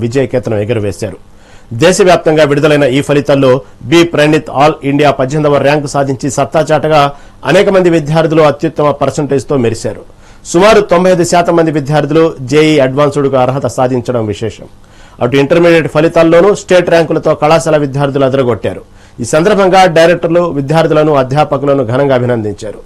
విజయకేతనం ఎగురవేశారు. దేశవ్యాప్తంగా విడుదలైన ఈ ఫలితాల్లో బి ప్రణీత్ ఆల్ ఇండియా 18వ ర్యాంకు సాధించి సత్తాచాటగా అనేక మంది విద్యార్థులు అత్యుత్తమ పర్సంటేజ్తో మెరిశారు. సుమారు 95% మంది విద్యార్థులు జేఈ అడ్వాన్స్డ్కు అర్హత సాధించడం విశేషం. అటు ఇంటర్మీడియట్ ఫలితాల్లోనూ స్టేట్ ర్యాంకులతో కళాశాల విద్యార్థులు అదరగొట్టారు. ఈ సందర్భంగా డైరెక్టర్లు విద్యార్థులను అధ్యాపకులను ఘనంగా అభినందించారు.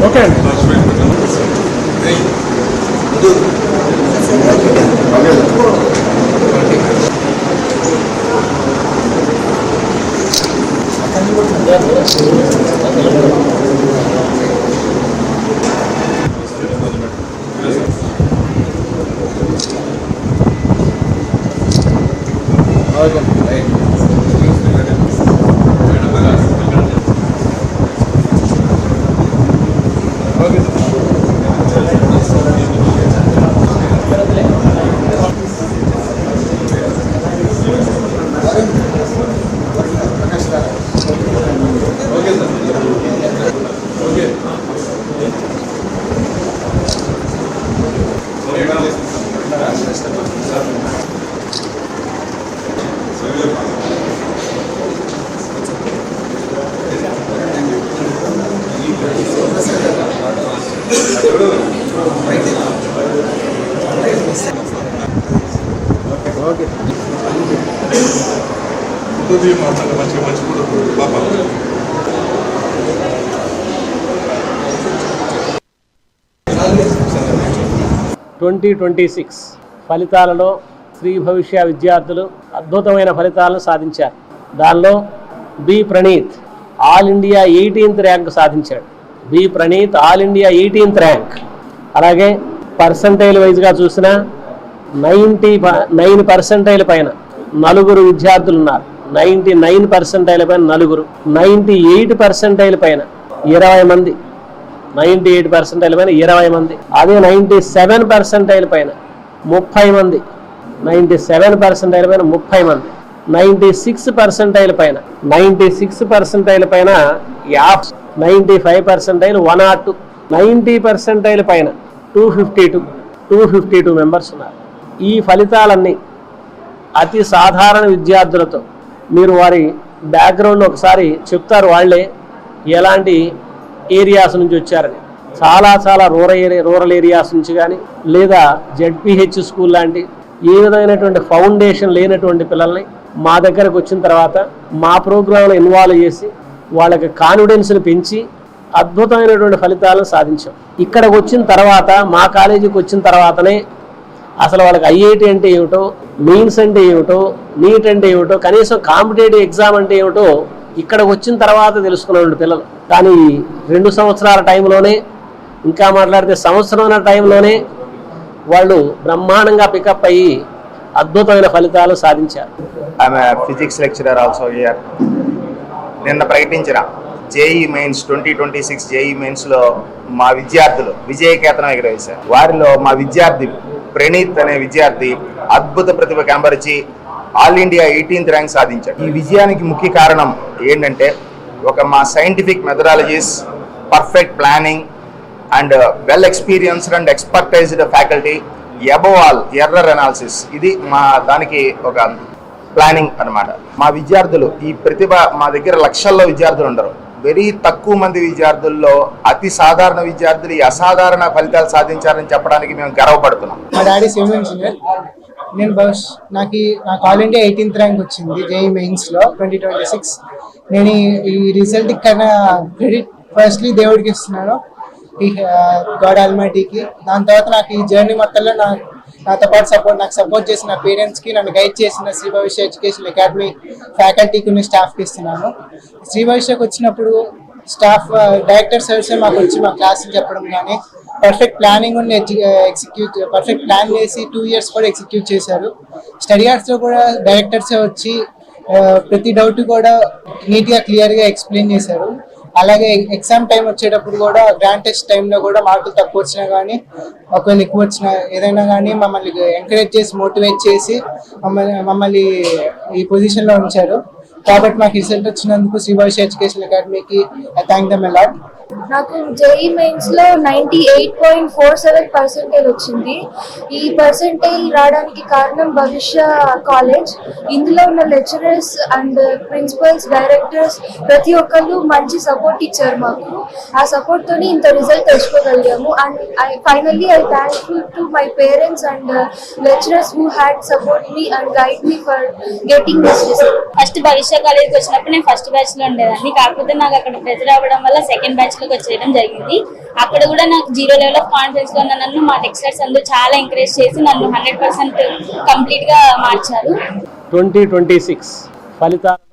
ఓకే ఫలితాలలో శ్రీ భవిష్య విద్యార్థులు అద్భుతమైన ఫలితాలను సాధించారు. దానిలో B Praneeth all India 18th rank సాధించాడు. B Praneeth all India 18th rank. అలాగే పర్సంటైల్ వైజ్గా చూసినా 99% పైన నలుగురు విద్యార్థులు ఉన్నారు. 99% పైన నలుగురు, 98% పైన 20 మంది, 98% పైన 20 మంది. అదే 97% పైన 30 మంది, 97% పైన 30 మంది, 96% పైన 96% పైన 95% 102, 90% పైన 252 మెంబర్స్ ఉన్నారు. ఈ ఫలితాలన్నీ అతి సాధారణ విద్యార్థులతో మీరు వారి బ్యాక్గ్రౌండ్ ఒకసారి చెప్తారు. వాళ్ళే ఎలాంటి ఏరియాస్ నుంచి వచ్చారని. చాలా రూరల్ ఏరియాస్ నుంచి కానీ లేదా జెడ్పీహెచ్ స్కూల్ లాంటి ఏ విధమైనటువంటి ఫౌండేషన్ లేనటువంటి పిల్లల్ని మా దగ్గరకు వచ్చిన తర్వాత మా ప్రోగ్రాంలో ఇన్వాల్వ్ చేసి వాళ్ళకి కాన్ఫిడెన్స్ని పెంచి అద్భుతమైనటువంటి ఫలితాలను సాధించాం. ఇక్కడికి వచ్చిన తర్వాత, మా కాలేజీకి వచ్చిన తర్వాతనే అసలు వాళ్ళకి ఐఐటి అంటే ఏమిటో, మెయిన్స్ అంటే ఏమిటో, నీట్ అంటే ఏమిటో, కనీసం కాంపిటేటివ్ ఎగ్జామ్ అంటే ఏమిటో ఇక్కడికి వచ్చిన తర్వాత తెలుసుకున్న పిల్లలు. కానీ 2 సంవత్సరాల టైంలోనే, ఇంకా మాట్లాడితే సంవత్సరం టైంలోనే వాళ్ళు బ్రహ్మాండంగా పికప్ అయ్యి అద్భుతమైన ఫలితాలు సాధించారు. ఆమె ఫిజిక్స్ లెక్చరర్ ఆల్సో హియర్. నిన్న ప్రకటించిన జేఈ మెయిన్స్ 2026 జేఈ మెయిన్స్లో మా విద్యార్థులు విజయకేతనం ఎగురవేశారు. వారిలో మా విద్యార్థి ప్రణీత్ అనే విద్యార్థి అద్భుత ప్రతిభ కనబరిచి ఆల్ ఇండియా 18th ర్యాంక్ సాధించాడు. ఈ విజయానికి ముఖ్య కారణం ఏంటంటే మా scientific methodologies, perfect planning and well experienced and expertised faculty, above all error analysis. ఇది మా దానికి ఒక ప్లానింగ్ అన్నమాట. మా విద్యార్థులు ఈ ప్రతిభ, మా దగ్గర లక్షల్లో విద్యార్థులు ఉండరు. వెరీ తక్కువ మంది విద్యార్థుల్లో అతి సాధారణ విద్యార్థులు ఈ అసాధారణ ఫలితాలు సాధించారని చెప్పడానికి మేము గర్వపడుతున్నాం. మా డాడీ సివిల్ ఇంజనీర్. నాకు ఆల్ ఇండియా 18th ర్యాంక్ వచ్చింది జేఈ మెయిన్స్లో 2026. నేను ఈ రిజల్ట్ కన్నా క్రెడిట్ ఫస్ట్లీ దేవుడికి ఇస్తున్నాను, ఈ గాడ్ ఆల్మైటీకి. దాని తర్వాత నాకు ఈ జర్నీ మొత్తంలో నాతో పాటు నాకు సపోర్ట్ చేసిన నా పేరెంట్స్కి, నన్ను గైడ్ చేసిన శ్రీ భవిష్య ఎడ్యుకేషన్ అకాడమీ ఫ్యాకల్టీకి, స్టాఫ్కి ఇస్తున్నాను. శ్రీ భవిష్యకి వచ్చినప్పుడు స్టాఫ్ డైరెక్టర్ సార్సే మాకు వచ్చి మా క్లాసులు చెప్పడం కానీ, పర్ఫెక్ట్ ప్లానింగ్ పర్ఫెక్ట్ ప్లాన్ చేసి 2 years కూడా ఎగ్జిక్యూట్ చేశారు. స్టడీ అవర్స్లో కూడా డైరెక్టర్సే వచ్చి ప్రతి డౌట్ కూడా నీట్గా క్లియర్గా ఎక్స్ప్లెయిన్ చేశారు. అలాగే ఎగ్జామ్ టైం వచ్చేటప్పుడు కూడా, గ్రాండ్ టెస్ట్ టైంలో కూడా మార్కులు తక్కువ వచ్చినా కానీ, ఒకవేళ ఎక్కువ వచ్చినా ఏదైనా కానీ మమ్మల్ని ఎంకరేజ్ చేసి, మోటివేట్ చేసి మమ్మల్ని ఈ పొజిషన్లో ఉంచారు. కాబట్టి మాకు రిజల్ట్ వచ్చినందుకు శ్రీ భవిష్య ఎడ్యుకేషన్ అకాడమీకి ఐ థ్యాంక్ దెమ్ అలాట్. నాకు జేఈ మెయిన్స్ లో 98.47% వచ్చింది. ఈ పర్సెంటేజ్ రావడానికి కారణం భవిష్య కాలేజ్. ఇందులో ఉన్న లెక్చరర్స్ అండ్ ప్రిన్సిపల్స్, డైరెక్టర్స్ ప్రతి ఒక్కళ్ళు మంచి సపోర్ట్ ఇచ్చారు మాకు. ఆ సపోర్ట్ తోని ఇంత రిజల్ట్ తెచ్చుకోగలిగాము. And finally I thankful to my parents and lecturers who had support me and guide me for getting this result. First Bhavishya కాలేజ్కి వచ్చినప్పుడు నేను ఫస్ట్ బ్యాచ్ లో ఉండేదాన్ని. కాకపోతే నాకు అక్కడ ప్రెజర్ అవ్వడం వల్ల సెకండ్ బ్యాచ్ లోకి వచ్చేయడం జరిగింది. అక్కడ కూడా నాకు 0 లెవెల్ ఆఫ్ కాన్ఫిడెన్స్ లో ఉన్న నన్ను మా లెక్చరర్స్ అందరూ చాలా ఎంకరేజ్ చేసి నన్ను 100% కంప్లీట్ గా మార్చారు. 2026 ఫలితాలు